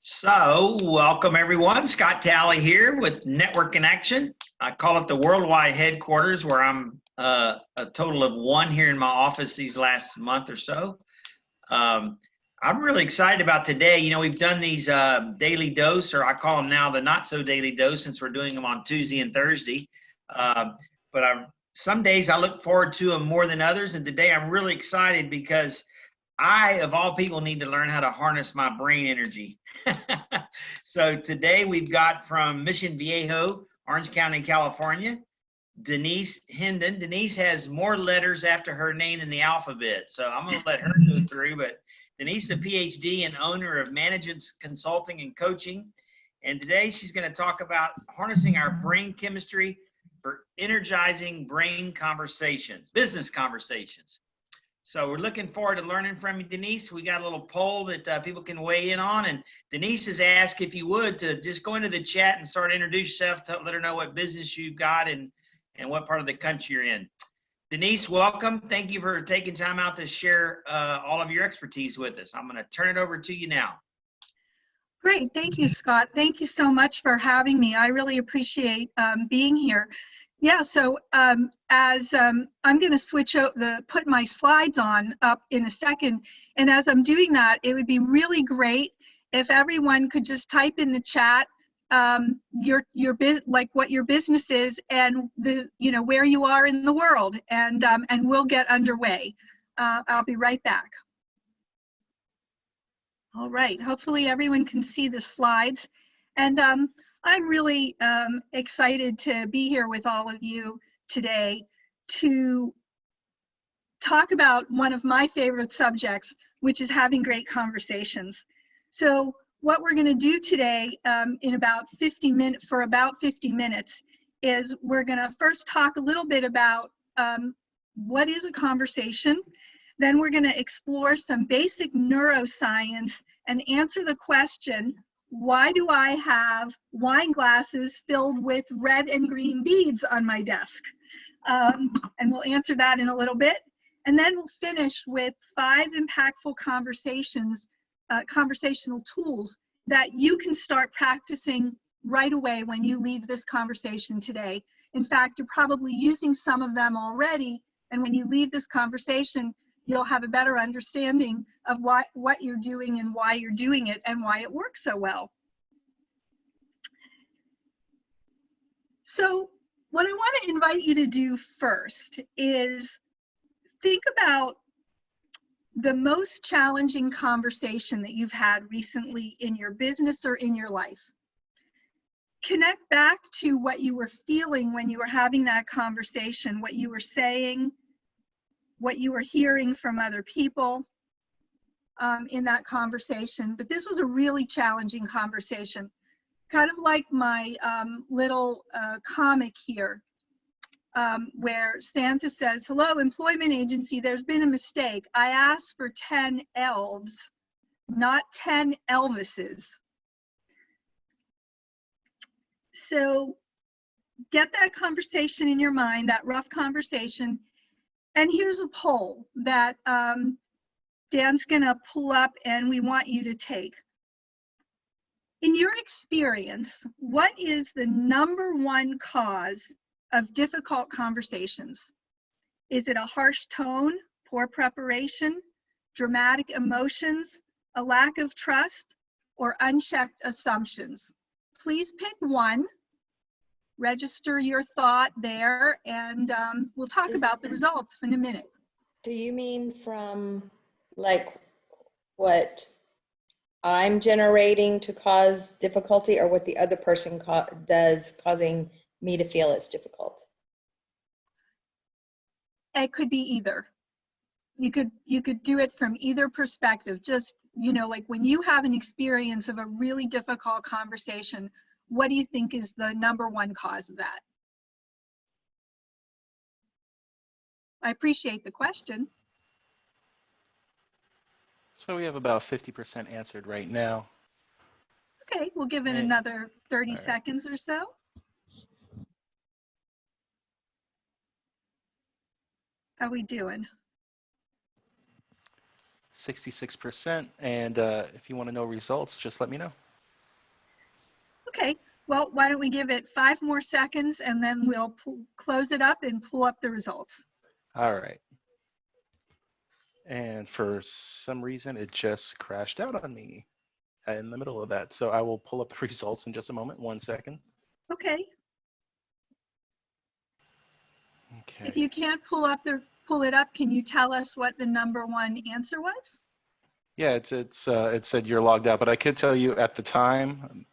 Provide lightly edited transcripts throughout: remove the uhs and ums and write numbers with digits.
So, welcome everyone. Scott Talley here with Network Connection. I call it the worldwide headquarters where I'm a total of one here in my office these last month or so. I'm really excited about today. You know, we've done these daily dose, or I call them now the not so daily dose, since we're doing them on Tuesday and Thursday. But some days I look forward to them more than others. And today I'm really excited because I, of all people, need to learn how to harness my brain energy. So today we've got from Mission Viejo, Orange County, California, Denise Hendon. Denise has more letters after her name than the alphabet, so I'm going to let her go through. But Denise is a PhD and owner of Management Consulting and Coaching. And today she's going to talk about harnessing our brain chemistry for energizing brain conversations, business conversations. So we're looking forward to learning from you, Denise. We got a little poll that people can weigh in on. And Denise has asked if you would to just go into the chat and start introduce yourself, to let her know what business you've got and what part of the country you're in. Denise, welcome. Thank you for taking time out to share all of your expertise with us. I'm going to turn it over to you now. Great. Thank you, Scott. Thank you so much for having me. I really appreciate being here. Yeah, so I'm going to switch out put my slides on up in a second. And as I'm doing that, it would be really great if everyone could just type in the chat like what your business is and where you are in the world, and we'll get underway. I'll be right back. All right, hopefully everyone can see the slides. And I'm really excited to be here with all of you today to talk about one of my favorite subjects, which is having great conversations. So what we're going to do today for about 50 minutes is we're going to first talk a little bit about what is a conversation. Then we're going to explore some basic neuroscience and answer the question, why do I have wine glasses filled with red and green beads on my desk? And we'll answer that in a little bit. And then we'll finish with 5 impactful conversational tools that you can start practicing right away when you leave this conversation today. In fact, you're probably using some of them already. And when you leave this conversation, you'll have a better understanding of what you're doing and why you're doing it and why it works so well. So what I want to invite you to do first is think about the most challenging conversation that you've had recently in your business or in your life. Connect back to what you were feeling when you were having that conversation, what you were saying, what you were hearing from other people in that conversation. But this was a really challenging conversation, kind of like my little comic here, where Santa says, "Hello, employment agency, there's been a mistake. I asked for 10 elves, not 10 Elvises." So get that conversation in your mind, that rough conversation. And here's a poll that Dan's going to pull up and we want you to take. In your experience, what is the #1 cause of difficult conversations? Is it a harsh tone, poor preparation, dramatic emotions, a lack of trust, or unchecked assumptions? Please pick one. Register your thought there, and we'll talk about the results in a minute. Do you mean from like what I'm generating to cause difficulty, or what the other person does causing me to feel it's difficult? It could be either. You could do it from either perspective. Just, like when you have an experience of a really difficult conversation, what do you think is the #1 cause of that? I appreciate the question. So we have about 50% answered right now. Okay, we'll give it another 30 seconds or so. How we doing? 66%. And if you want to know results, just let me know. Okay, well, why don't we give it 5 more seconds and then we'll close it up and pull up the results. All right. And for some reason, it just crashed out on me in the middle of that. So I will pull up the results in just a moment. 1 second. Okay, if Okay. you can't pull it up, can you tell us what the number 1 answer was? Yeah, it said you're logged out, but I could tell you at the time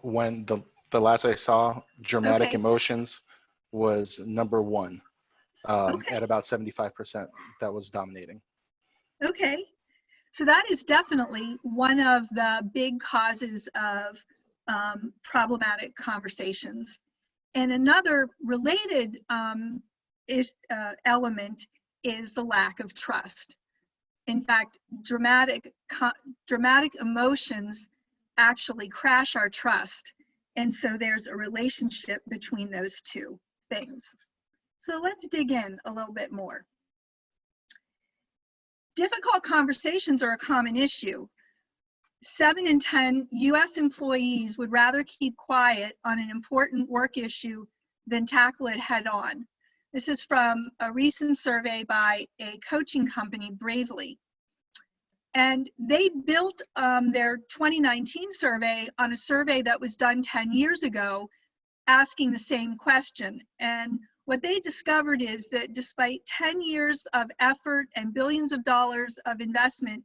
when the last I saw, dramatic Okay. emotions was number 1 Okay. at about 75%. That was dominating. Okay, so that is definitely one of the big causes of problematic conversations. And another related element is the lack of trust. In fact, dramatic emotions actually crash our trust. And so there's a relationship between those two things. So let's dig in a little bit more. Difficult conversations are a common issue. 7 in 10 US employees would rather keep quiet on an important work issue than tackle it head on. This is from a recent survey by a coaching company, Bravely. And they built their 2019 survey on a survey that was done 10 years ago, asking the same question. And what they discovered is that despite 10 years of effort and billions of dollars of investment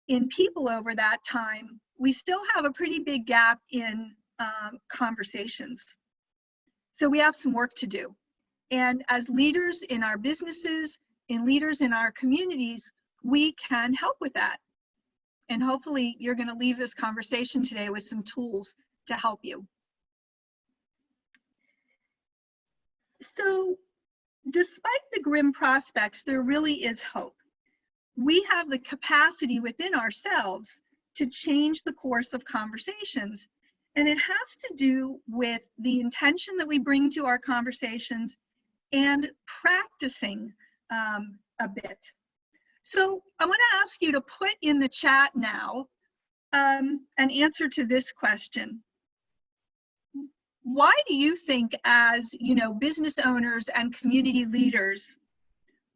in people over that time, we still have a pretty big gap in conversations. So we have some work to do. And as leaders in our businesses and leaders in our communities, we can help with that. And hopefully you're going to leave this conversation today with some tools to help you. So despite the grim prospects, there really is hope. We have the capacity within ourselves to change the course of conversations. And it has to do with the intention that we bring to our conversations and practicing a bit. So I want to ask you to put in the chat now an answer to this question. Why do you think, as business owners and community leaders,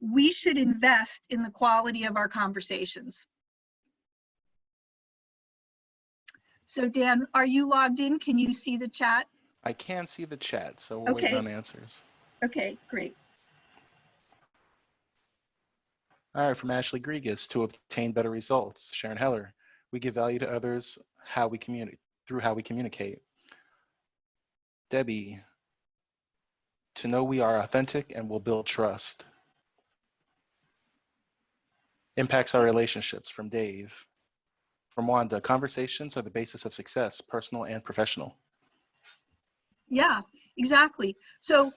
we should invest in the quality of our conversations? So Dan, are you logged in? Can you see the chat? I can see the chat, so we're waiting on answers. Okay, great. All right, from Ashley Grigas, to obtain better results. Sharon Heller, we give value to others through how we communicate. Debbie, to know we are authentic and will build trust. Impacts our relationships, from Dave. From Wanda, conversations are the basis of success, personal and professional. Yeah, exactly. So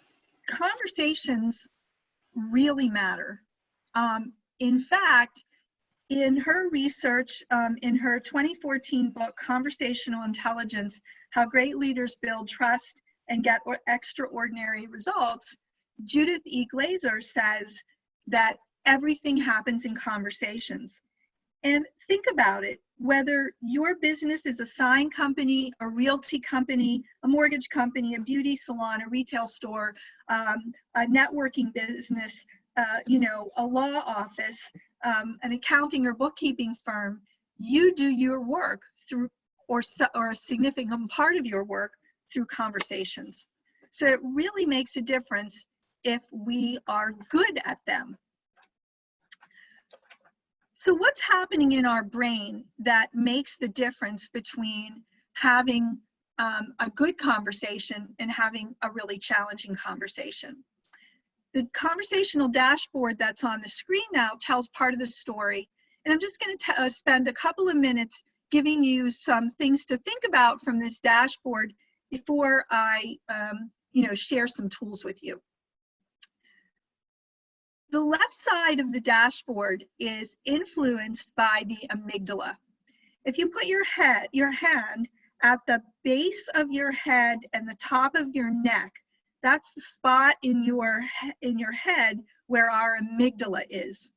conversations really matter. In fact, in her research, in her 2014 book, Conversational Intelligence, How Great Leaders Build Trust and Get Extraordinary Results, Judith E. Glaser says that everything happens in conversations. And think about it, whether your business is a sign company, a realty company, a mortgage company, a beauty salon, a retail store, a networking business, a law office, an accounting or bookkeeping firm, you do your work through, or a significant part of your work through conversations. So it really makes a difference if we are good at them. So what's happening in our brain that makes the difference between having a good conversation and having a really challenging conversation? The conversational dashboard that's on the screen now tells part of the story. And I'm just going to spend a couple of minutes giving you some things to think about from this dashboard before I share some tools with you. The left side of the dashboard is influenced by the amygdala. If you put your hand at the base of your head and the top of your neck, that's the spot in your head where our amygdala is.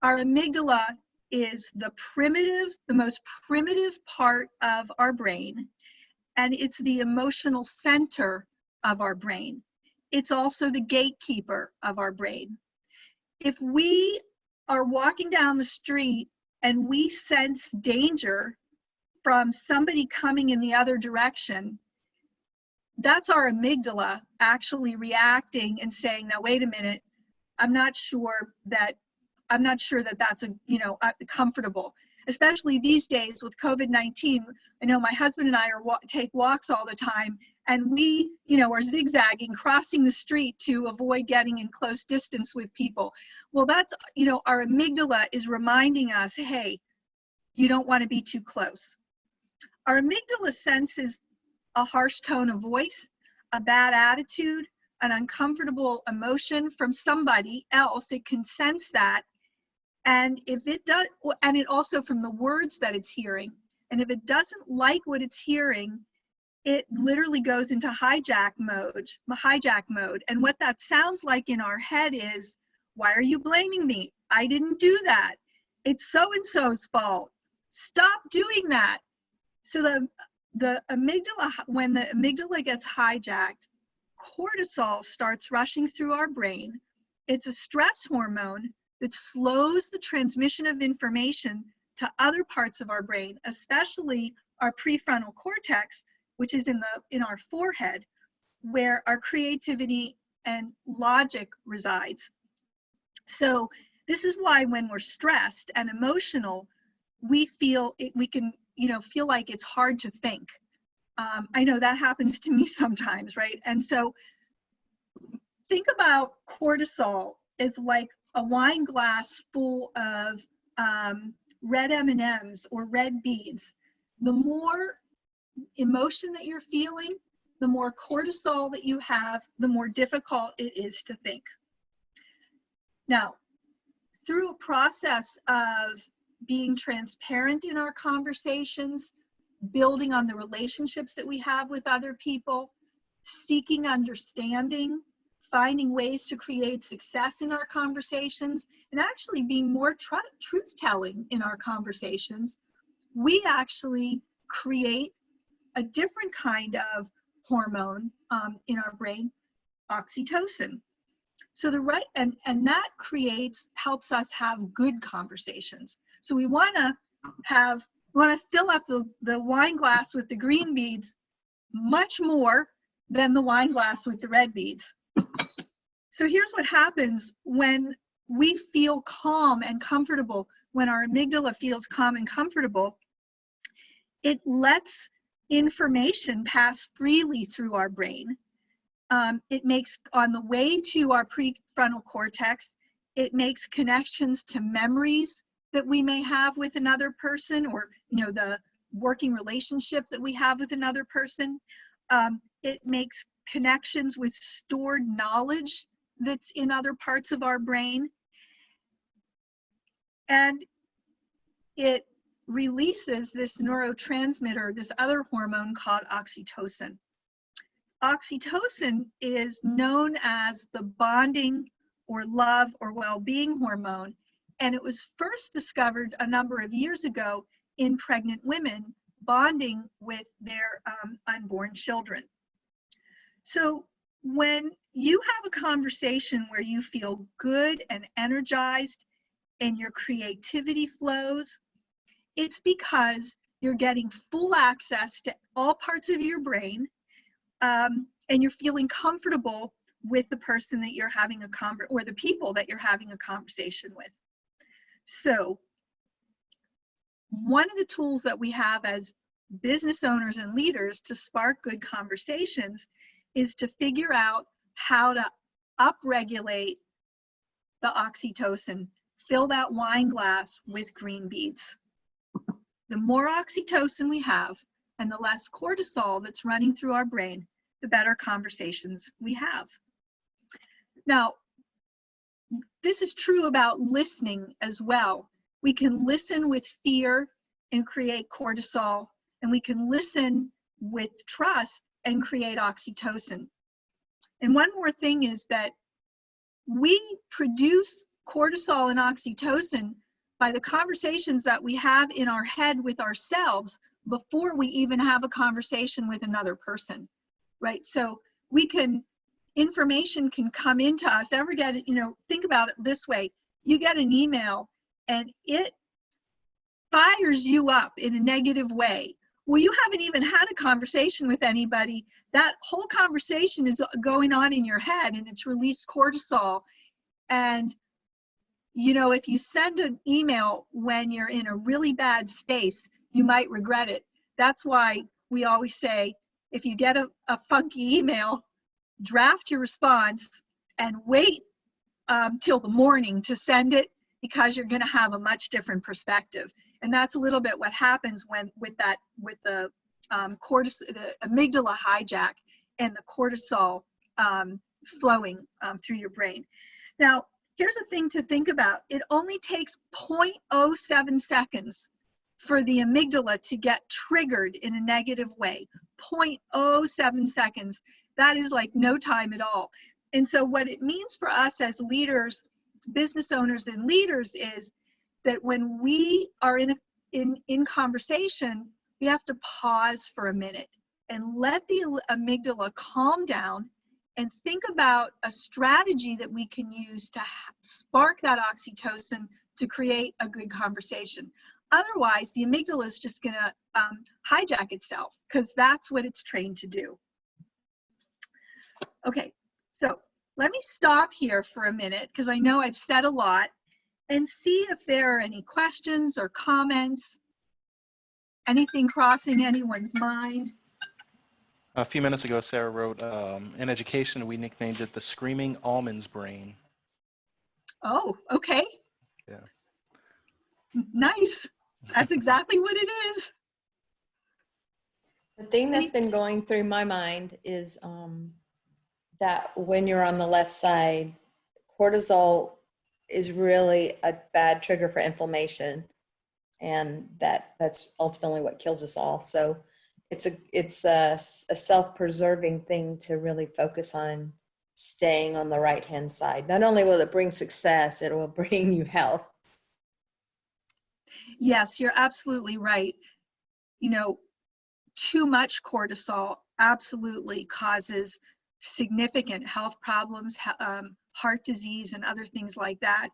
Our amygdala is the most primitive part of our brain, and it's the emotional center of our brain. It's also the gatekeeper of our brain. If we are walking down the street and we sense danger from somebody coming in the other direction, that's our amygdala actually reacting and saying, now wait a minute, I'm not sure that that's comfortable. Especially these days with COVID-19, I know my husband and I take walks all the time, and we, are zigzagging, crossing the street to avoid getting in close distance with people. Well, that's, our amygdala is reminding us, hey, you don't want to be too close. Our amygdala senses a harsh tone of voice, a bad attitude, an uncomfortable emotion from somebody else. It can sense that. And if it does, and it also from the words that it's hearing, and if it doesn't like what it's hearing, it literally goes into hijack mode. And what that sounds like in our head is, why are you blaming me? I didn't do that. It's so-and-so's fault. Stop doing that. So the amygdala, when the amygdala gets hijacked, cortisol starts rushing through our brain. It's a stress hormone that slows the transmission of information to other parts of our brain, especially our prefrontal cortex, which is in our forehead, where our creativity and logic resides. So this is why when we're stressed and emotional, we feel feel like it's hard to think. I know that happens to me sometimes, right? And so think about cortisol as like a wine glass full of red M&Ms or red beads. The more emotion that you're feeling, the more cortisol that you have, the more difficult it is to think. Now, through a process of being transparent in our conversations, building on the relationships that we have with other people, seeking understanding, finding ways to create success in our conversations, and actually being more truth-telling in our conversations, we actually create a different kind of hormone in our brain, oxytocin. So and that helps us have good conversations. So we want to fill up the wine glass with the green beads much more than the wine glass with the red beads. So here's what happens when we feel calm and comfortable, when our amygdala feels calm and comfortable. It lets information pass freely through our brain. It makes, on the way to our prefrontal cortex, it makes connections to memories that we may have with another person, or the working relationship that we have with another person. It makes connections with stored knowledge that's in other parts of our brain. And it releases this neurotransmitter, this other hormone called oxytocin. Oxytocin is known as the bonding or love or well-being hormone, and it was first discovered a number of years ago in pregnant women bonding with their unborn children. So when you have a conversation where you feel good and energized and your creativity flows, it's because you're getting full access to all parts of your brain, and you're feeling comfortable with the person that you're having or the people that you're having a conversation with. So one of the tools that we have as business owners and leaders to spark good conversations is to figure out how to upregulate the oxytocin, fill that wine glass with green beads. The more oxytocin we have and the less cortisol that's running through our brain, the better conversations we have. Now, this is true about listening as well. We can listen with fear and create cortisol, and we can listen with trust and create oxytocin. And one more thing is that we produce cortisol and oxytocin by the conversations that we have in our head with ourselves before we even have a conversation with another person, right? So we can, information can come into us. Ever get it, think about it this way. You get an email and it fires you up in a negative way. Well, you haven't even had a conversation with anybody. That whole conversation is going on in your head and it's released cortisol. And, if you send an email when you're in a really bad space, you might regret it. That's why we always say, if you get a funky email, draft your response and wait till the morning to send it, because you're going to have a much different perspective. And that's a little bit what happens with the amygdala hijack and the cortisol flowing through your brain. Now, here's a thing to think about. It only takes 0.07 seconds for the amygdala to get triggered in a negative way. 0.07 seconds. That is like no time at all. And so what it means for us as leaders, business owners and leaders, is that when we are in conversation, we have to pause for a minute and let the amygdala calm down and think about a strategy that we can use to spark that oxytocin to create a good conversation. Otherwise, the amygdala is just going to hijack itself, because that's what it's trained to do. Okay, so let me stop here for a minute, because I know I've said a lot, and see if there are any questions or comments, anything crossing anyone's mind. A few minutes ago, Sarah wrote, in education, we nicknamed it the screaming almonds brain. Oh, okay. Yeah. Nice. That's exactly what it is. The thing that's been going through my mind is that when you're on the left side, cortisol is really a bad trigger for inflammation, and that's ultimately what kills us all. So it's a self-preserving thing to really focus on staying on the right-hand side. Not only will it bring success, it will bring you health. Yes, you're absolutely right. Too much cortisol absolutely causes significant health problems, heart disease and other things like that,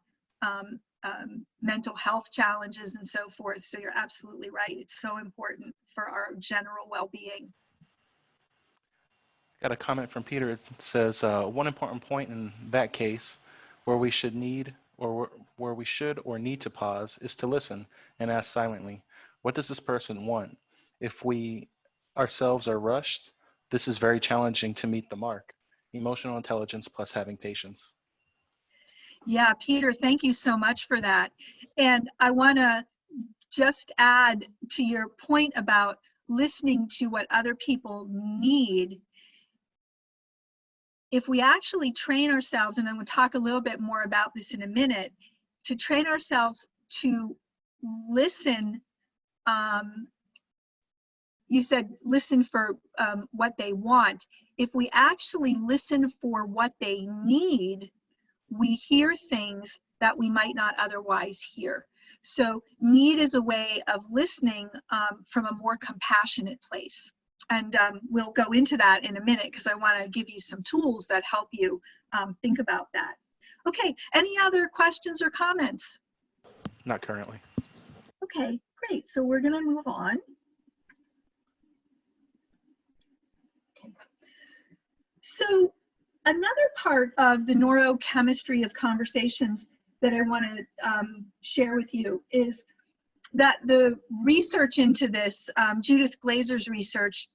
mental health challenges and so forth. So you're absolutely right. It's so important for our general well-being. Got a comment from Peter. It says, one important point in that case where we should or need to pause is to listen and ask silently, what does this person want? If we ourselves are rushed, this is very challenging to meet the mark. Emotional intelligence plus having patience. Yeah, Peter, thank you so much for that. And I want to just add to your point about listening to what other people need. If we actually train ourselves, and I'm going to talk a little bit more about this in a minute, to train ourselves to listen, you said listen for what they want. If we actually listen for what they need, we hear things that we might not otherwise hear. So need is a way of listening from a more compassionate place. And we'll go into that in a minute, because I want to give you some tools that help you think about that. Okay, any other questions or comments? Not currently. Okay, great. So we're going to move on. Okay. So another part of the neurochemistry of conversations that I want to share with you is that the research into this, Judith Glazer's research,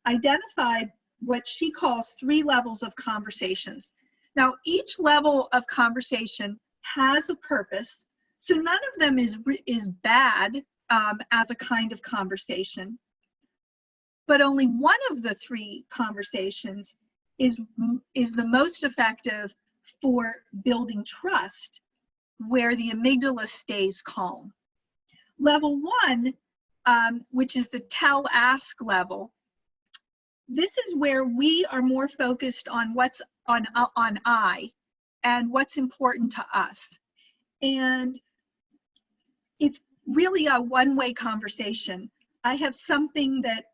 identified what she calls 3 levels of conversations. Now, each level of conversation has a purpose, so none of them is bad as a kind of conversation, but only one of the 3 conversations is the most effective for building trust, where the amygdala stays calm. Level 1, which is the tell-ask level, this is where we are more focused on what's on I and what's important to us. And it's really a one-way conversation. I have something that,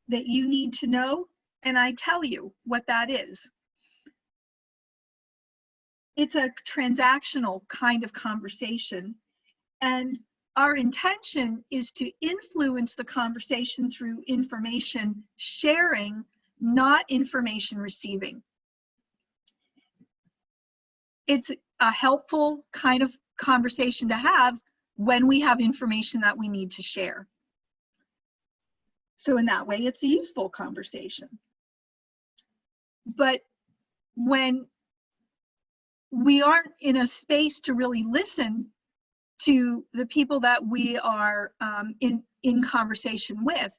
that you need to know, and I tell you what that is. It's a transactional kind of conversation, and our intention is to influence the conversation through information sharing, not information receiving. It's a helpful kind of conversation to have when we have information that we need to share. So in that way, it's a useful conversation. But when we aren't in a space to really listen to the people that we are in conversation with,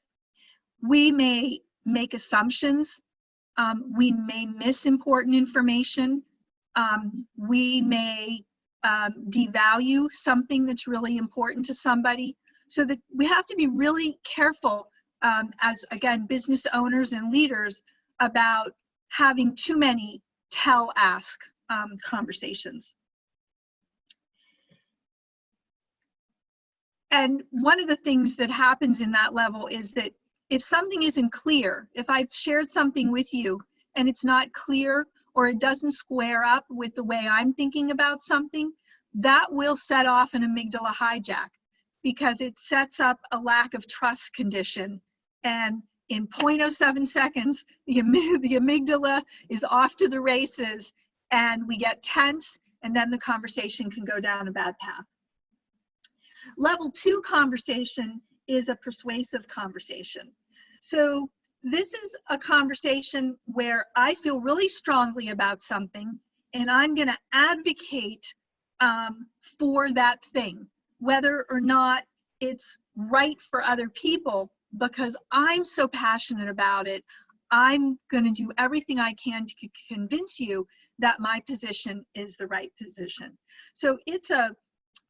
we may make assumptions, we may miss important information, we may devalue something that's really important to somebody. So that we have to be really careful as, again, business owners and leaders about having too many tell-ask conversations. And one of the things that happens in that level is that if something isn't clear, if I've shared something with you and it's not clear, or it doesn't square up with the way I'm thinking about something, that will set off an amygdala hijack, because it sets up a lack of trust condition. And in 0.07 seconds, the amygdala is off to the races, and we get tense, and then the conversation can go down a bad path. Level 2 conversation is a persuasive conversation. So this is a conversation where I feel really strongly about something, and I'm going to advocate for that thing, whether or not it's right for other people, because I'm so passionate about it. I'm going to do everything I can to convince you that my position is the right position. So it's a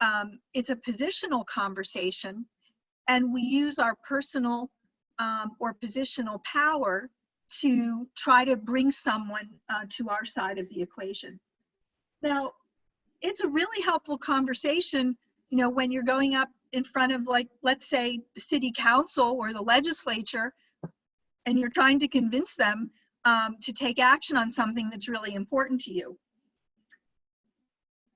positional conversation, and we use our personal or positional power to try to bring someone to our side of the equation. Now, it's a really helpful conversation, when you're going up in front of, like, let's say the city council or the legislature, and you're trying to convince them to take action on something that's really important to you.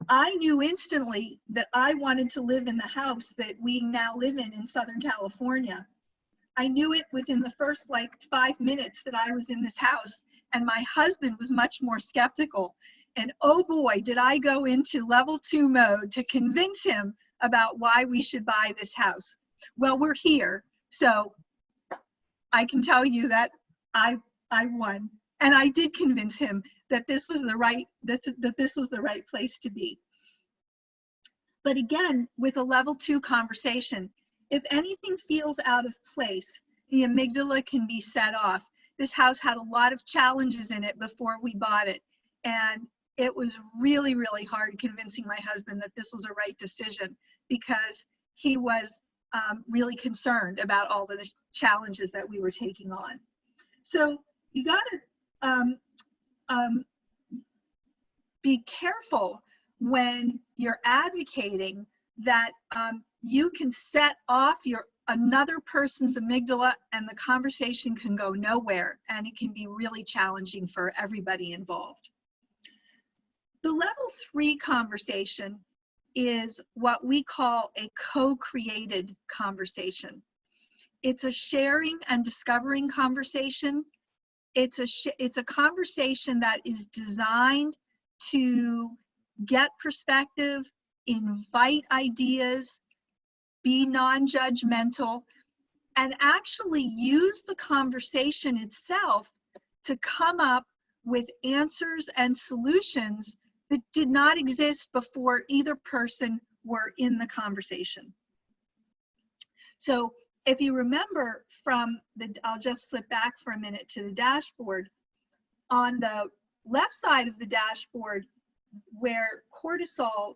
I knew instantly that I wanted to live in the house that we now live in Southern California. I knew it within the first 5 minutes that I was in this house, and my husband was much more skeptical. And oh boy, did I go into level 2 mode to convince him about why we should buy this house. Well, we're here, so I can tell you that I won, and I did convince him that this was the right that this was the right place to be. But again, with a level 2 conversation, if anything feels out of place, the amygdala can be set off. This house had a lot of challenges in it before we bought it, and it was really, really hard convincing my husband that this was a right decision, because he was really concerned about all of the challenges that we were taking on. So you got to be careful when you're advocating that you can set off another person's amygdala, and the conversation can go nowhere, and it can be really challenging for everybody involved. The level 3 conversation is what we call a co-created conversation. It's a sharing and discovering conversation. It's a conversation that is designed to get perspective, invite ideas, be non-judgmental, and actually use the conversation itself to come up with answers and solutions that did not exist before either person were in the conversation. So if you remember from I'll just slip back for a minute to the dashboard. On the left side of the dashboard, where cortisol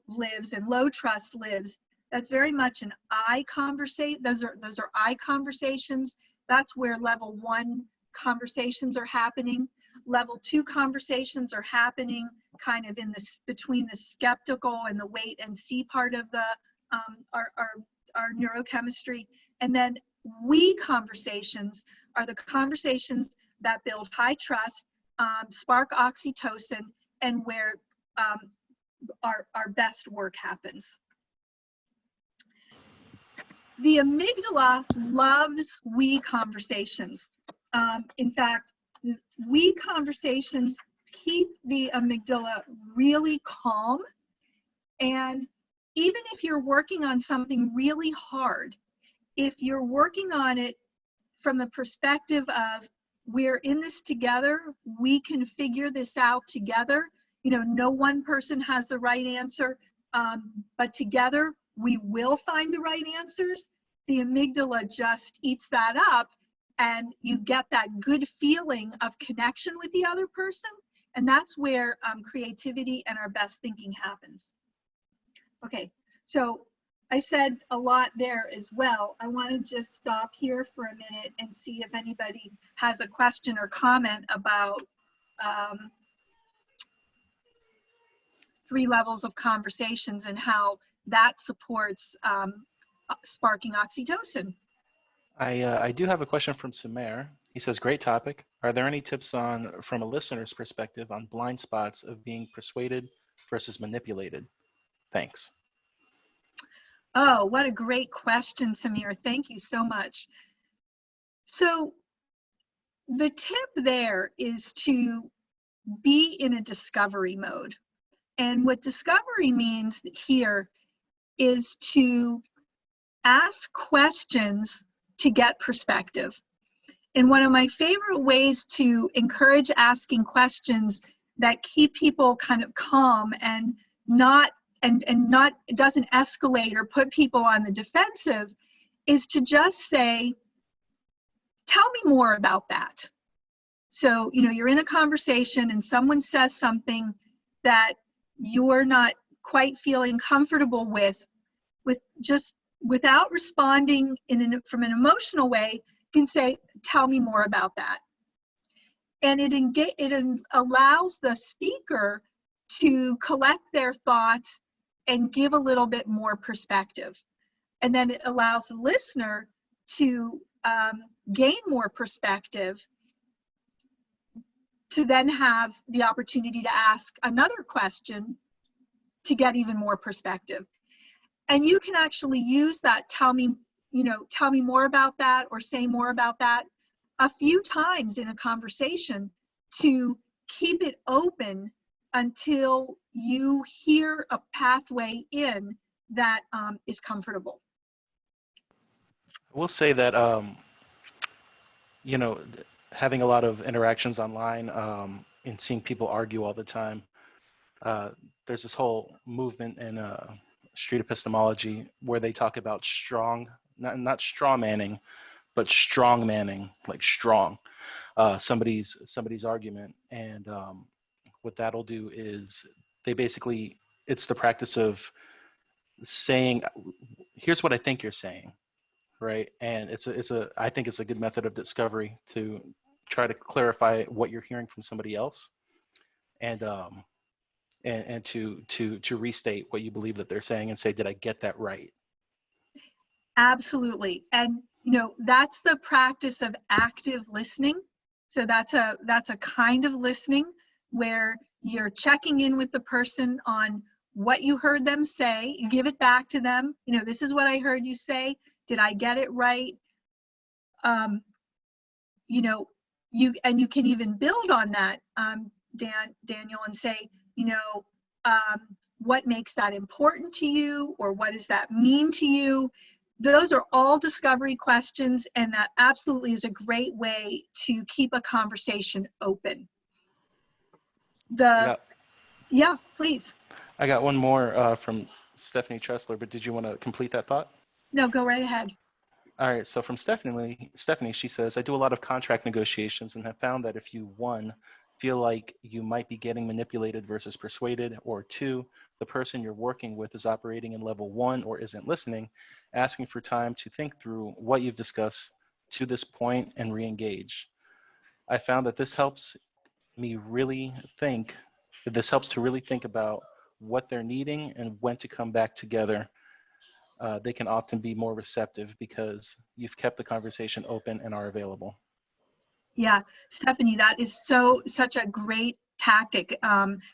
lives and low trust lives, that's very much an I conversation. Those are I conversations. That's where level 1 conversations are happening. Level 2 conversations are happening kind of in this between the skeptical and the wait and see part of the our neurochemistry. And then we conversations are the conversations that build high trust, spark oxytocin, and where our best work happens. The amygdala loves we conversations. In fact, we conversations keep the amygdala really calm. And even if you're working on something really hard, if you're working on it from the perspective of we're in this together, we can figure this out together. You know, no one person has the right answer, but together we will find the right answers. The amygdala just eats that up, and you get that good feeling of connection with the other person. And that's where creativity and our best thinking happens. Okay, so I said a lot there as well. I want to just stop here for a minute and see if anybody has a question or comment about 3 levels of conversations and how that supports sparking oxytocin. I do have a question from Sumer. He says, great topic. Are there any tips from a listener's perspective on blind spots of being persuaded versus manipulated? Thanks. Oh, what a great question, Samir. Thank you so much. So the tip there is to be in a discovery mode. And what discovery means here is to ask questions to get perspective. And one of my favorite ways to encourage asking questions that keep people kind of calm and not it doesn't escalate or put people on the defensive is to just say, tell me more about that. So, you know, you're in a conversation and someone says something that you're not quite feeling comfortable with just without responding from an emotional way, you can say, tell me more about that. And it allows the speaker to collect their thoughts and give a little bit more perspective. And then it allows the listener to gain more perspective to then have the opportunity to ask another question to get even more perspective. And you can actually use that tell me more about that or say more about that a few times in a conversation to keep it open until you hear a pathway in that is comfortable. I will say that, you know, having a lot of interactions online and seeing people argue all the time, there's this whole movement in street epistemology where they talk about not straw manning, but strong manning, like strong somebody's argument. And what that'll do is it's the practice of saying, here's what I think you're saying, right? And I think it's a good method of discovery to try to clarify what you're hearing from somebody else, and to restate what you believe that they're saying and say, did I get that right? Absolutely. And you know, that's the practice of active listening. So that's a kind of listening where you're checking in with the person on what you heard them say. You give it back to them. You know, this is what I heard you say. Did I get it right? You know, you can even build on that, Daniel, and say, you know, what makes that important to you, or what does that mean to you? Those are all discovery questions, and that absolutely is a great way to keep a conversation open. Yeah, please. I got one more from Stephanie Tressler, but did you want to complete that thought? No, go right ahead. All right, so from Stephanie, she says, I do a lot of contract negotiations and have found that if you, 1, feel like you might be getting manipulated versus persuaded, or 2, the person you're working with is operating in level 1 or isn't listening, asking for time to think through what you've discussed to this point and re-engage. I found that this helps to really think about what they're needing and when to come back together they can often be more receptive because you've kept the conversation open and are available. Yeah, Stephanie, that is such a great tactic.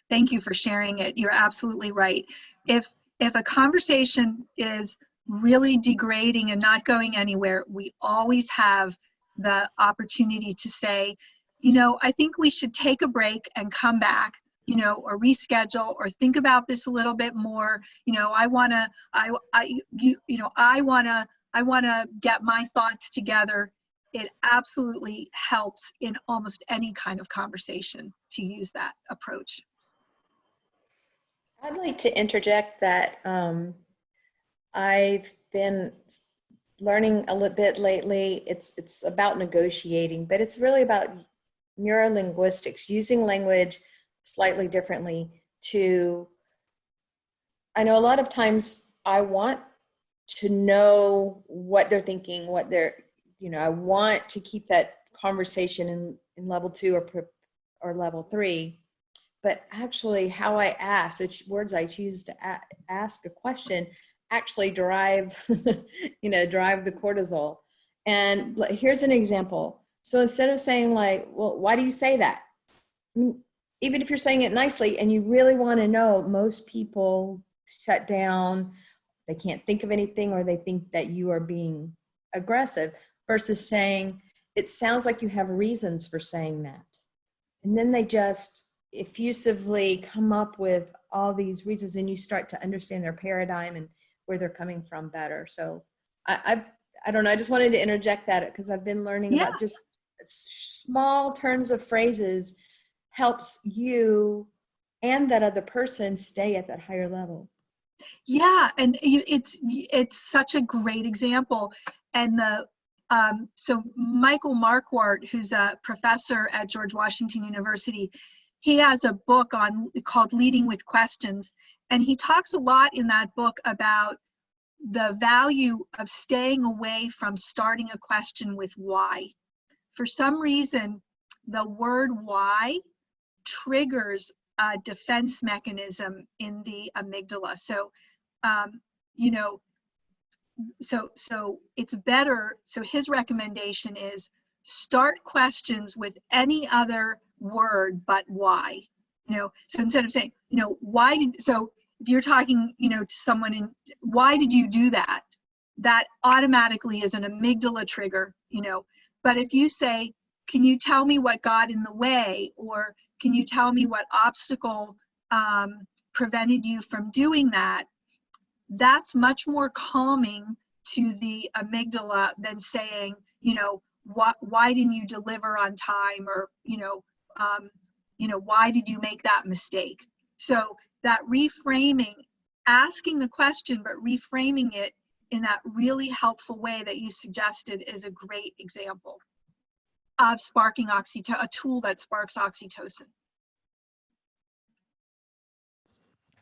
Thank you for sharing it. You're absolutely right. If a conversation is really degrading and not going anywhere, we always have the opportunity to say, I think we should take a break and come back, or reschedule, or think about this a little bit more. I wanna get my thoughts together. It absolutely helps in almost any kind of conversation to use that approach. I'd like to interject that I've been learning a little bit lately. It's about negotiating, but it's really about neurolinguistics, using language slightly differently I know a lot of times I want to know what they're thinking, I want to keep that conversation in level 2 or level 3, but actually how I ask, the words I choose to ask a question actually drive the cortisol. And here's an example. So instead of saying like, well, why do you say that? Even if you're saying it nicely and you really want to know, most people shut down. They can't think of anything, or they think that you are being aggressive, versus saying, it sounds like you have reasons for saying that. And then they just effusively come up with all these reasons, and you start to understand their paradigm and where they're coming from better. So I don't know, I just wanted to interject that because I've been learning about just small turns of phrases helps you and that other person stay at that higher level. Yeah, and it's such a great example. And so Michael Marquardt, who's a professor at George Washington University, he has a book called Leading with Questions, and he talks a lot in that book about the value of staying away from starting a question with why. For some reason, the word why triggers a defense mechanism in the amygdala. So, so it's better. So his recommendation is start questions with any other word but why. So instead of saying, why did, so if you're talking, to someone why did you do that? That automatically is an amygdala trigger, But if you say, can you tell me what got in the way? Or can you tell me what obstacle prevented you from doing that? That's much more calming to the amygdala than saying, why didn't you deliver on time? Or, why did you make that mistake? So that reframing, asking the question, but reframing it in that really helpful way that you suggested is a great example of sparking a tool that sparks oxytocin.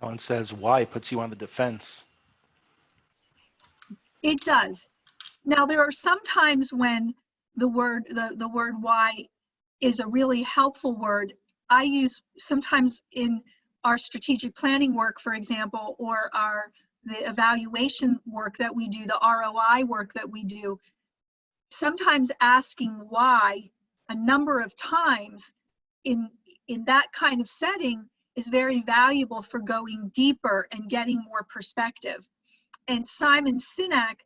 Helen says, why puts you on the defense? It does. Now, there are some times when the word why is a really helpful word. I use sometimes in our strategic planning work, for example, or the evaluation work that we do, the ROI work that we do, sometimes asking why a number of times in that kind of setting is very valuable for going deeper and getting more perspective. And Simon Sinek,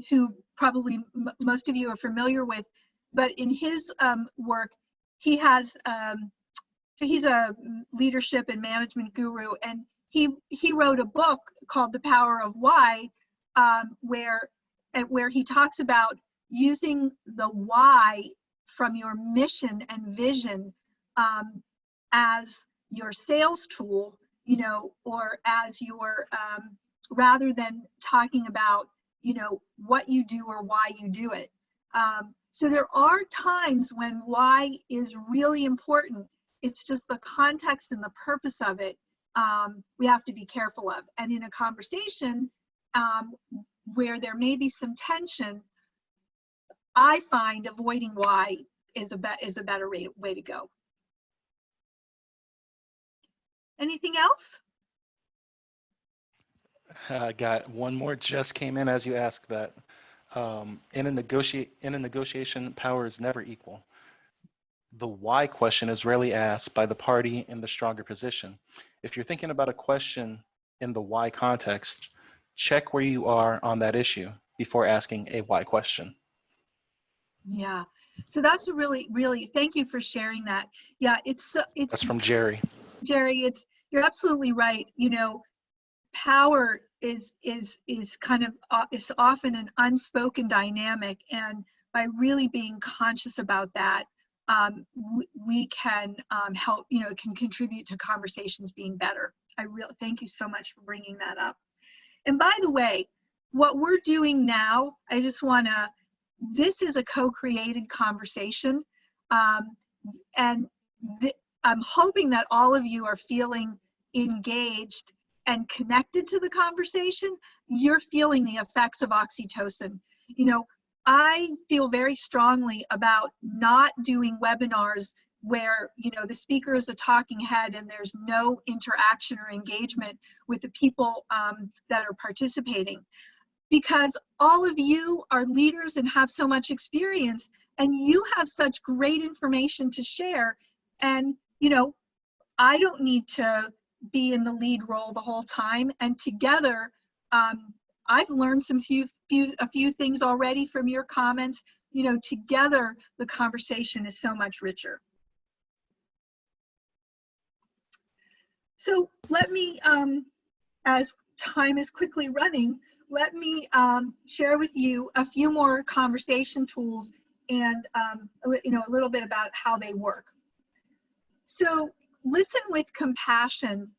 who probably most of you are familiar with, but in his work, he has, so he's a leadership and management guru, and he wrote a book called The Power of Why, where he talks about using the why from your mission and vision as your sales tool, or as your, rather than talking about, what you do or why you do it. So there are times when why is really important. It's just the context and the purpose of it we have to be careful of. And in a conversation where there may be some tension, I find avoiding why is a better way to go. Anything else? I got one more just came in as you asked that. In a negotiation, power is never equal. The why question is rarely asked by the party in the stronger position. If you're thinking about a question in the why context, check where you are on that issue before asking a why question. Yeah. So that's a really, thank you for sharing that. Yeah, it's That's from Jerry. Jerry, you're absolutely right. You know, power is kind of is often an unspoken dynamic, and by really being conscious about that, we can help. You know, it can contribute to conversations being better. I really thank you so much for bringing that up. And by the way, what we're doing now, I just want to. This is a co-created conversation, and I'm hoping that all of you are feeling engaged and connected to the conversation. You're feeling the effects of oxytocin. You know, I feel very strongly about not doing webinars where, you know, the speaker is a talking head and there's no interaction or engagement with the people that are participating. Because all of you are leaders and have so much experience, and you have such great information to share. And, you know, I don't need to be in the lead role the whole time. And together, I've learned a few things already from your comments. You know, together, the conversation is so much richer. So let me, as time is quickly running, let me share with you a few more conversation tools and you know, a little bit about how they work. So listen with compassion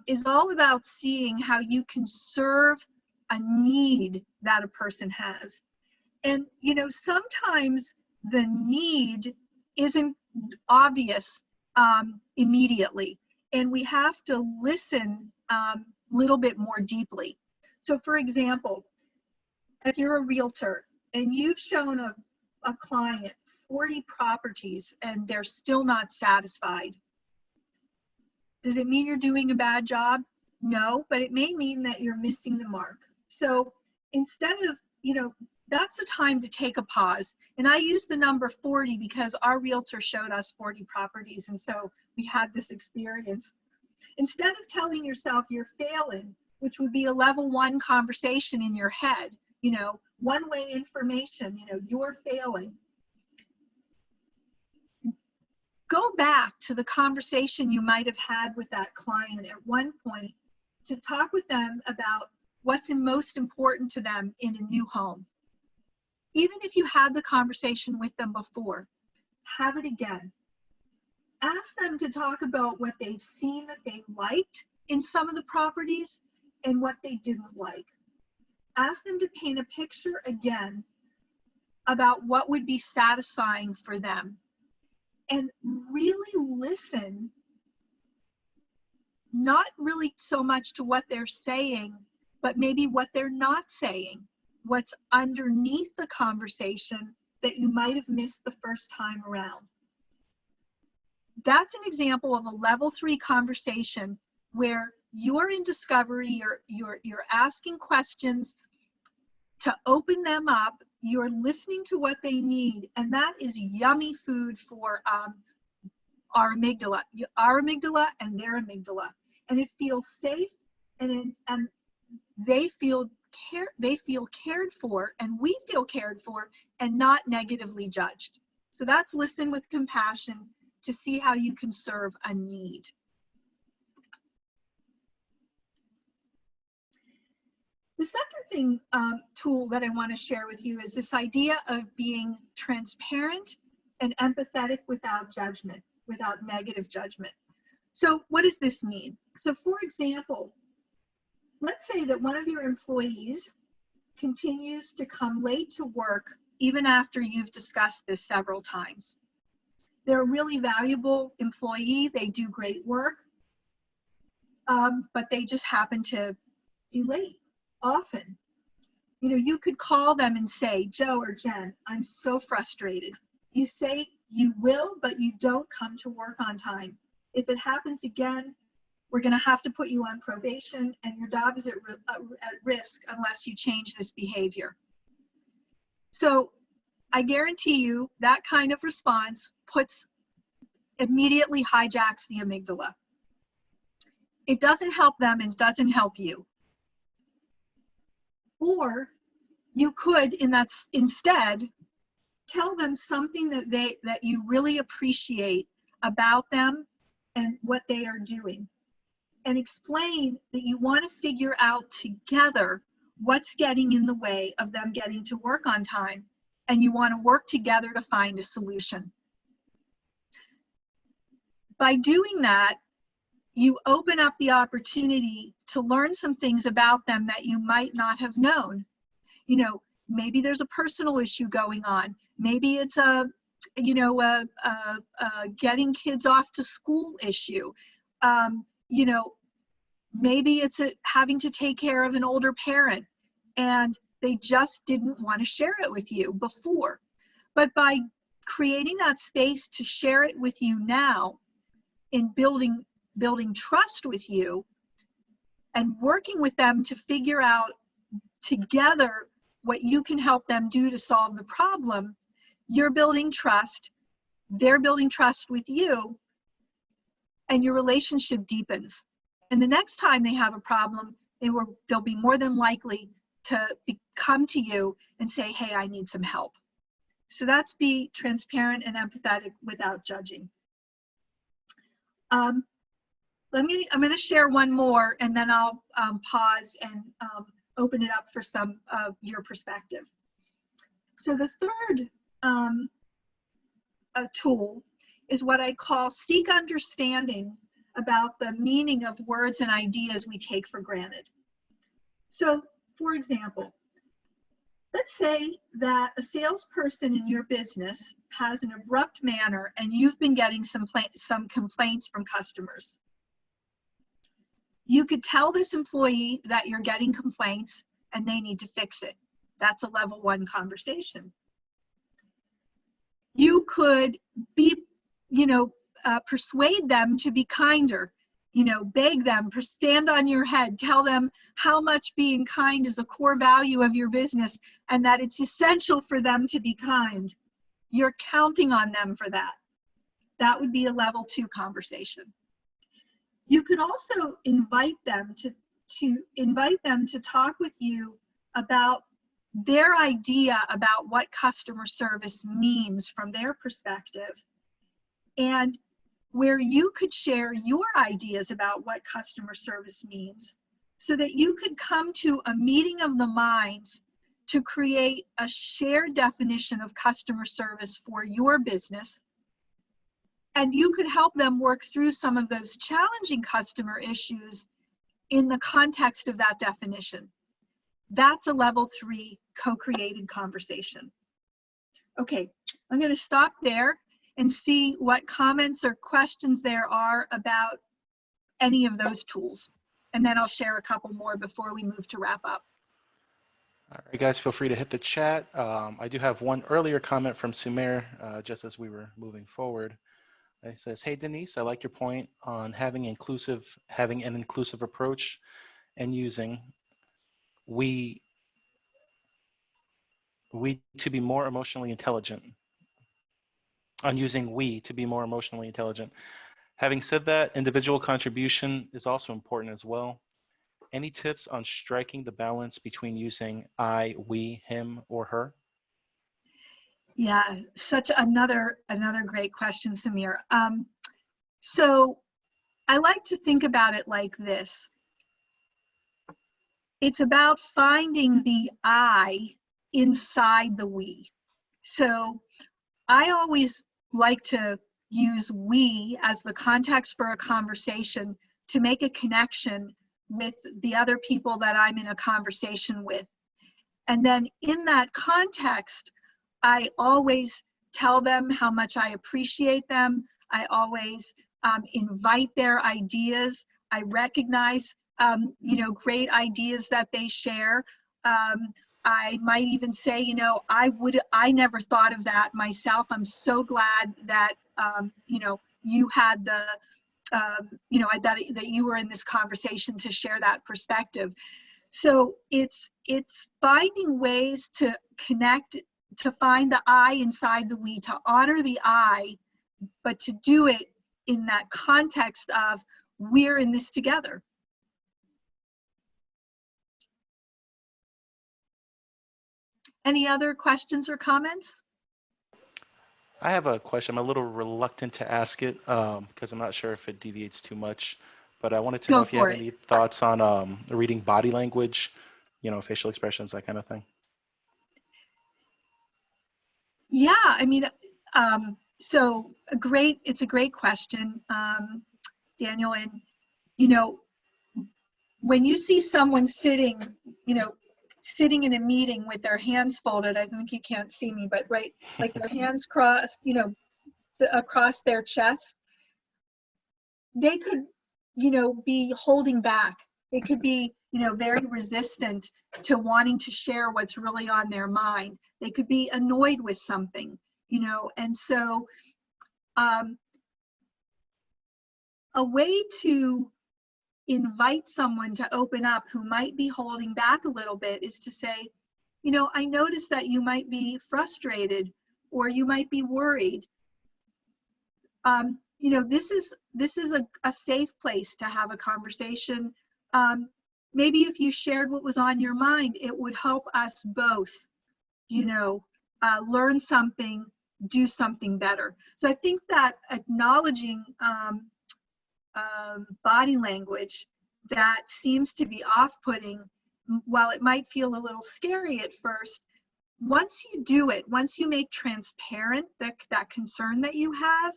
is all about seeing how you can serve a need that a person has. And, you know, sometimes the need isn't obvious immediately, and we have to listen a little bit more deeply. So for example, if you're a realtor and you've shown a client 40 properties and they're still not satisfied, does it mean you're doing a bad job? No, but it may mean that you're missing the mark. So instead of, you know, that's a time to take a pause. And I use the number 40 because our realtor showed us 40 properties, and so we had this experience. Instead of telling yourself you're failing, which would be a level 1 conversation in your head, you know, one-way information, you know, you're failing. Go back to the conversation you might have had with that client at one point to talk with them about what's most important to them in a new home. Even if you had the conversation with them before, have it again. Ask them to talk about what they've seen that they liked in some of the properties and what they didn't like. Ask them to paint a picture again about what would be satisfying for them. And really listen, not really so much to what they're saying, but maybe what they're not saying, what's underneath the conversation that you might have missed the first time around. That's an example of a level 3 conversation where you're in discovery, you're asking questions to open them up, you're listening to what they need, and that is yummy food for our amygdala and their amygdala. And it feels safe, and they feel cared for, and we feel cared for, and not negatively judged. So that's listen with compassion to see how you can serve a need. The second thing, tool that I want to share with you is this idea of being transparent and empathetic without judgment, without negative judgment. So what does this mean? So for example, let's say that one of your employees continues to come late to work even after you've discussed this several times. They're a really valuable employee, they do great work, but they just happen to be late often. You know, you could call them and say, Joe or Jen, I'm so frustrated. You say you will, but you don't come to work on time. If it happens again, we're going to have to put you on probation, and your job is at risk unless you change this behavior. So I guarantee you that kind of response immediately hijacks the amygdala. It doesn't help them and it doesn't help you. Or you could, instead, tell them something that you really appreciate about them and what they are doing, and explain that you want to figure out together what's getting in the way of them getting to work on time, and you want to work together to find a solution. By doing that, you open up the opportunity to learn some things about them that you might not have known. You know, maybe there's a personal issue going on. Maybe it's a getting kids off to school issue. You know, maybe it's having to take care of an older parent and they just didn't want to share it with you before. But by creating that space to share it with you now, in building trust with you and working with them to figure out together what you can help them do to solve the problem, you're building trust, they're building trust with you, and your relationship deepens. And the next time they have a problem, they'll be more than likely to come to you and say, hey, I need some help. So that's be transparent and empathetic without judging. I'm going to share one more, and then I'll pause and open it up for some of your perspective. So the third tool is what I call seek understanding about the meaning of words and ideas we take for granted. So, for example, let's say that a salesperson in your business has an abrupt manner and you've been getting some complaints from customers. You could tell this employee that you're getting complaints and they need to fix it. That's a level 1 conversation. You could persuade them to be kinder, beg them, stand on your head, tell them how much being kind is a core value of your business and that it's essential for them to be kind. You're counting on them for that. That would be a level 2 conversation. You could also invite them to talk with you about their idea about what customer service means from their perspective, and where you could share your ideas about what customer service means so that you could come to a meeting of the minds to create a shared definition of customer service for your business. And you could help them work through some of those challenging customer issues in the context of that definition. That's a level 3 co-created conversation. Okay, I'm going to stop there and see what comments or questions there are about any of those tools. And then I'll share a couple more before we move to wrap up. All right, guys, feel free to hit the chat. I do have one earlier comment from Sumer, just as we were moving forward. It says, hey, Denise, I like your point on having an inclusive approach and using we to be more emotionally intelligent. On using we to be more emotionally intelligent. Having said that, individual contribution is also important as well. Any tips on striking the balance between using I, we, him, or her? Yeah, such another great question, Samir. So I like to think about it like this. It's about finding the I inside the we. So I always like to use we as the context for a conversation to make a connection with the other people that I'm in a conversation with. And then in that context, I always tell them how much I appreciate them. I always invite their ideas. I recognize, great ideas that they share. I might even say, I never thought of that myself. I'm so glad that, you had that you were in this conversation to share that perspective. So it's finding ways to connect, to find the I inside the we, to honor the I, but to do it in that context of we're in this together. Any other questions or comments? I have a question. I'm a little reluctant to ask it because I'm not sure if it deviates too much, but I wanted to know Go if you have for it. any thoughts on reading body language, facial expressions, that kind of thing. Yeah, I mean, so it's a great question, Daniel. And, when you see someone sitting in a meeting with their hands folded, I think you can't see me, but right, like their hands crossed, across their chest, they could, be holding back. They could be, very resistant to wanting to share what's really on their mind. They could be annoyed with something, and so a way to invite someone to open up who might be holding back a little bit is to say, I noticed that you might be frustrated or you might be worried. This is a safe place to have a conversation. Maybe if you shared what was on your mind, it would help us both, learn something, do something better. So I think that acknowledging body language that seems to be off-putting, while it might feel a little scary at first, once you do it, once you make transparent that concern that you have,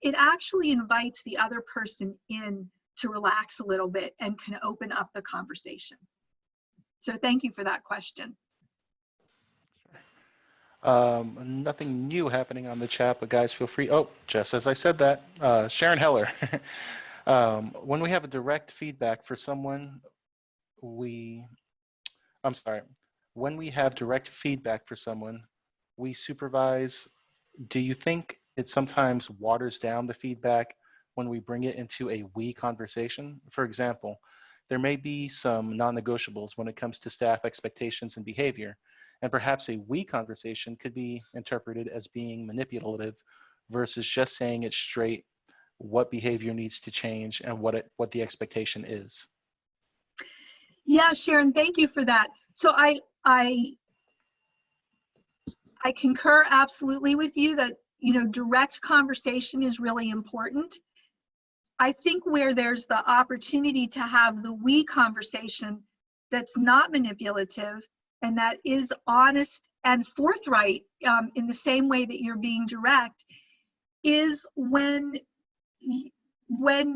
it actually invites the other person in to relax a little bit and can open up the conversation. So thank you for that question. Nothing new happening on the chat, but guys, feel free. Oh, just as I said that, Sharon Heller. When we have a direct feedback for someone, when we have direct feedback for someone, we supervise. Do you think it sometimes waters down the feedback when we bring it into a we conversation? For example, there may be some non-negotiables when it comes to staff expectations and behavior, and perhaps a we conversation could be interpreted as being manipulative versus just saying it straight, what behavior needs to change and what the expectation is. Yeah, Sharon, thank you for that. So I concur absolutely with you that, direct conversation is really important. I think where there's the opportunity to have the we conversation that's not manipulative and that is honest and forthright in the same way that you're being direct is when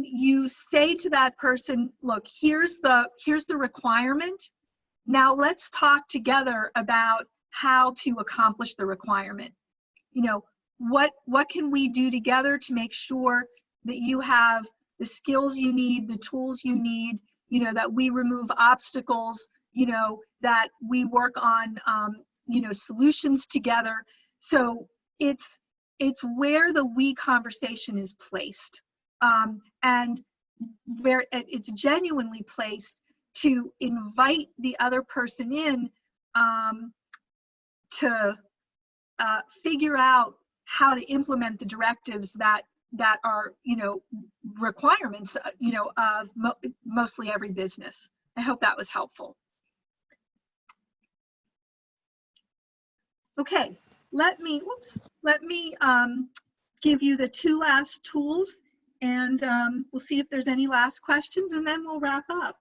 you say to that person, look, here's the requirement. Now let's talk together about how to accomplish the requirement. What can we do together to make sure that you have the skills you need, the tools you need, that we remove obstacles, that we work on, solutions together. So it's where the we conversation is placed, and where it's genuinely placed to invite the other person in to figure out how to implement the directives that are, requirements, of mostly every business. I hope that was helpful. Okay, let me give you the two last tools, and we'll see if there's any last questions, and then we'll wrap up.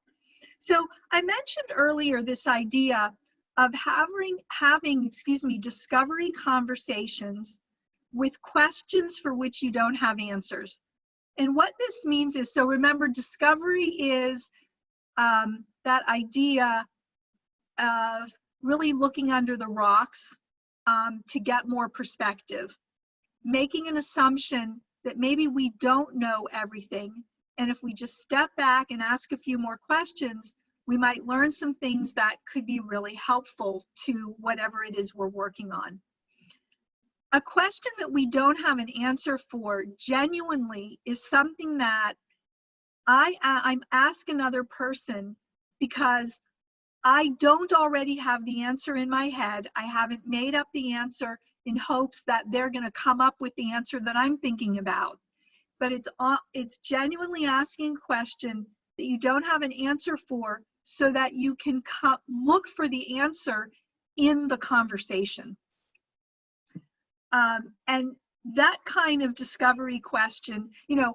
So I mentioned earlier this idea of having discovery conversations with questions for which you don't have answers. And what this means is, so remember, discovery is that idea of really looking under the rocks to get more perspective, making an assumption that maybe we don't know everything. And if we just step back and ask a few more questions, we might learn some things that could be really helpful to whatever it is we're working on. A question that we don't have an answer for genuinely is something that I'm ask another person because I don't already have the answer in my head. I haven't made up the answer in hopes that they're going to come up with the answer that I'm thinking about. But it's genuinely asking a question that you don't have an answer for so that you can look for the answer in the conversation. And that kind of discovery question, you know,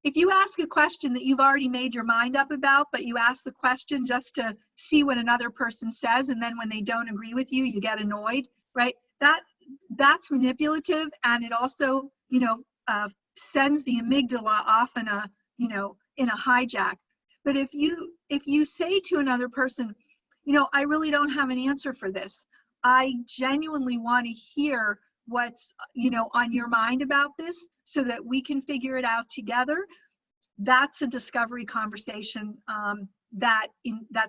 if you ask a question that you've already made your mind up about, but you ask the question just to see what another person says, and then when they don't agree with you, you get annoyed, right? That's manipulative, and it also, you know, sends the amygdala off in a, you know, in a hijack. But if you say to another person, you know, I really don't have an answer for this. I genuinely want to hear what's, you know, on your mind about this so that we can figure it out together. That's a discovery conversation that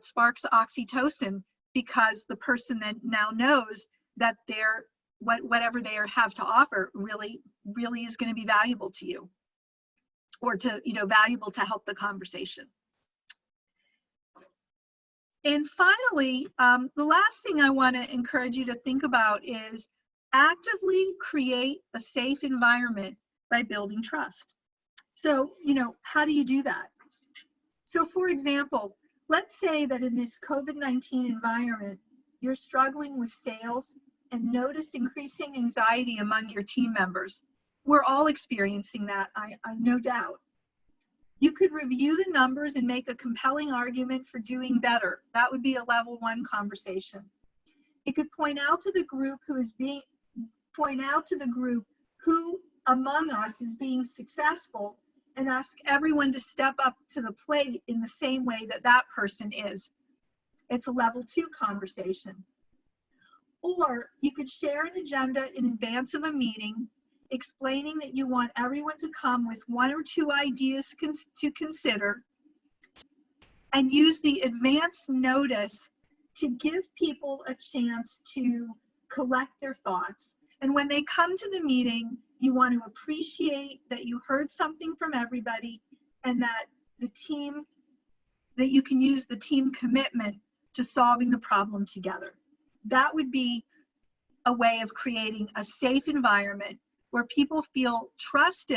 sparks oxytocin, because the person then now knows that whatever they have to offer really is going to be valuable to you, or to, you know, valuable to help the conversation. And finally, the last thing I want to encourage you to think about is actively create a safe environment by building trust. So, you know, how do you do that? So for example, let's say that in this COVID-19 environment, you're struggling with sales and notice increasing anxiety among your team members. We're all experiencing that, I no doubt. You could review the numbers and make a compelling argument for doing better. That would be a level 1 conversation. You could point out to the group who among us is being successful, and ask everyone to step up to the plate in the same way that that person is. It's a level 2 conversation. Or you could share an agenda in advance of a meeting, explaining that you want everyone to come with 1 or 2 ideas to consider, and use the advance notice to give people a chance to collect their thoughts. And when they come to the meeting, you want to appreciate that you heard something from everybody, and that you can use the team commitment to solving the problem together. That would be a way of creating a safe environment where people feel trust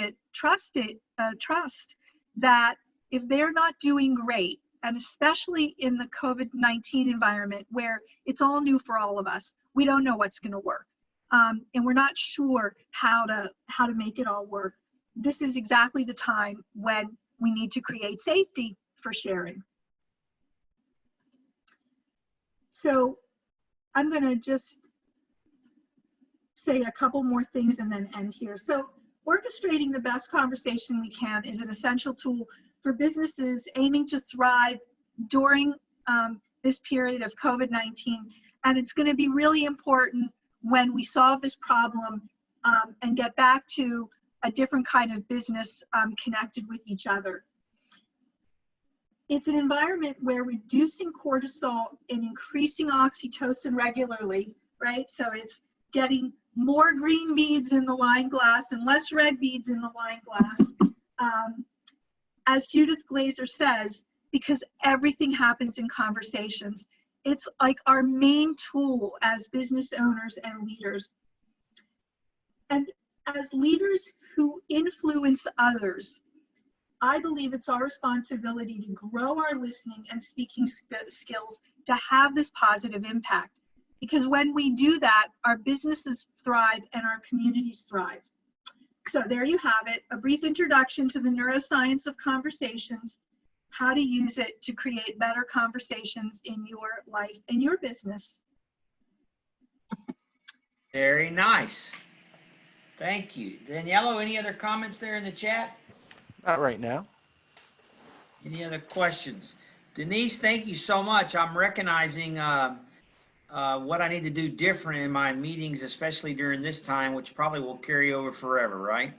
that if they're not doing great, and especially in the COVID-19 environment where it's all new for all of us, we don't know what's going to work. And we're not sure how to make it all work. This is exactly the time when we need to create safety for sharing. So I'm going to just say a couple more things and then end here. So orchestrating the best conversation we can is an essential tool for businesses aiming to thrive during this period of COVID-19. And it's going to be really important when we solve this problem and get back to a different kind of business connected with each other. It's an environment where reducing cortisol and increasing oxytocin regularly, right? So it's getting more green beads in the wine glass and less red beads in the wine glass. As Judith Glaser says, because everything happens in conversations. It's like our main tool as business owners and leaders. And as leaders who influence others, I believe it's our responsibility to grow our listening and speaking skills to have this positive impact. Because when we do that, our businesses thrive and our communities thrive. So there you have it, a brief introduction to the neuroscience of conversations, how to use it to create better conversations in your life and your business. Very nice. Thank you. Daniela, any other comments there in the chat? Not right now. Any other questions? Denise, thank you so much. I'm recognizing what I need to do different in my meetings, especially during this time, which probably will carry over forever, right?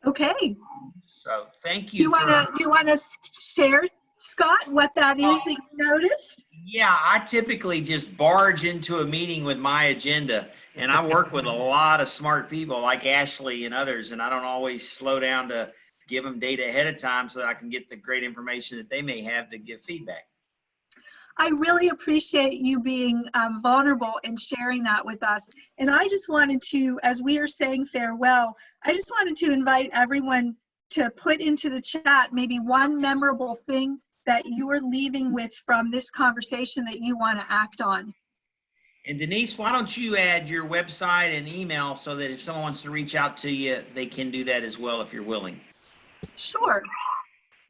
Okay. So thank you. Do you want to share, Scott, what that is that you noticed? Yeah, I typically just barge into a meeting with my agenda, and I work with a lot of smart people like Ashley and others, and I don't always slow down to give them data ahead of time so that I can get the great information that they may have to give feedback. I really appreciate you being vulnerable and sharing that with us. And I just wanted to, as we are saying farewell, I just wanted to invite everyone to put into the chat maybe one memorable thing that you are leaving with from this conversation that you want to act on. And Denise, why don't you add your website and email so that if someone wants to reach out to you, they can do that as well if you're willing. Sure.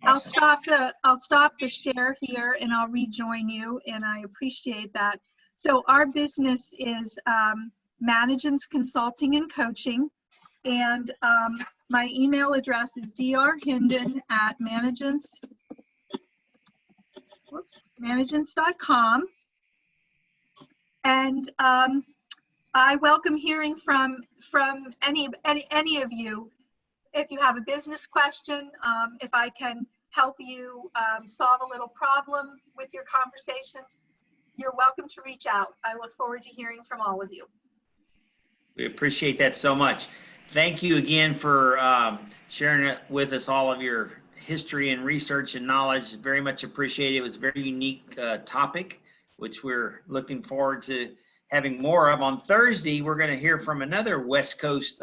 I'll stop the share here and I'll rejoin you, and I appreciate that. So our business is Managens Consulting and Coaching, and my email address is drhinden@managens.com. And I welcome hearing from any of you. If you have a business question, if I can help you solve a little problem with your conversations, you're welcome to reach out. I look forward to hearing from all of you. We appreciate that so much. Thank you again for sharing with us all of your history and research and knowledge. Very much appreciated. It was a very unique topic, which we're looking forward to having more of. On Thursday, we're going to hear from another West Coast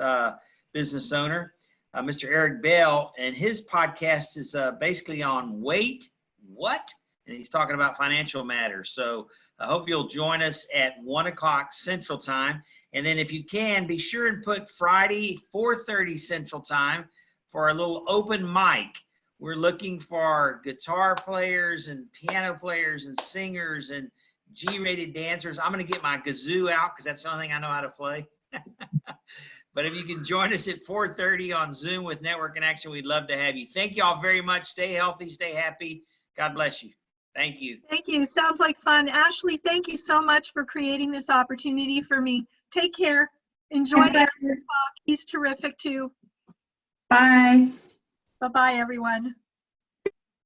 business owner, Mr. Eric Bell, and his podcast is basically on wait, what? And he's talking about financial matters. So I hope you'll join us at 1 o'clock Central Time. And then if you can, be sure and put Friday, 4:30 Central Time for a little open mic. We're looking for guitar players and piano players and singers and G-rated dancers. I'm going to get my kazoo out because that's the only thing I know how to play. But if you can join us at 4:30 on Zoom with Network in Action, we'd love to have you. Thank you all very much. Stay healthy, stay happy. God bless you. Thank you. Thank you. Sounds like fun. Ashley, thank you so much for creating this opportunity for me. Take care. Enjoy the talk. He's terrific too. Bye. Bye-bye, everyone.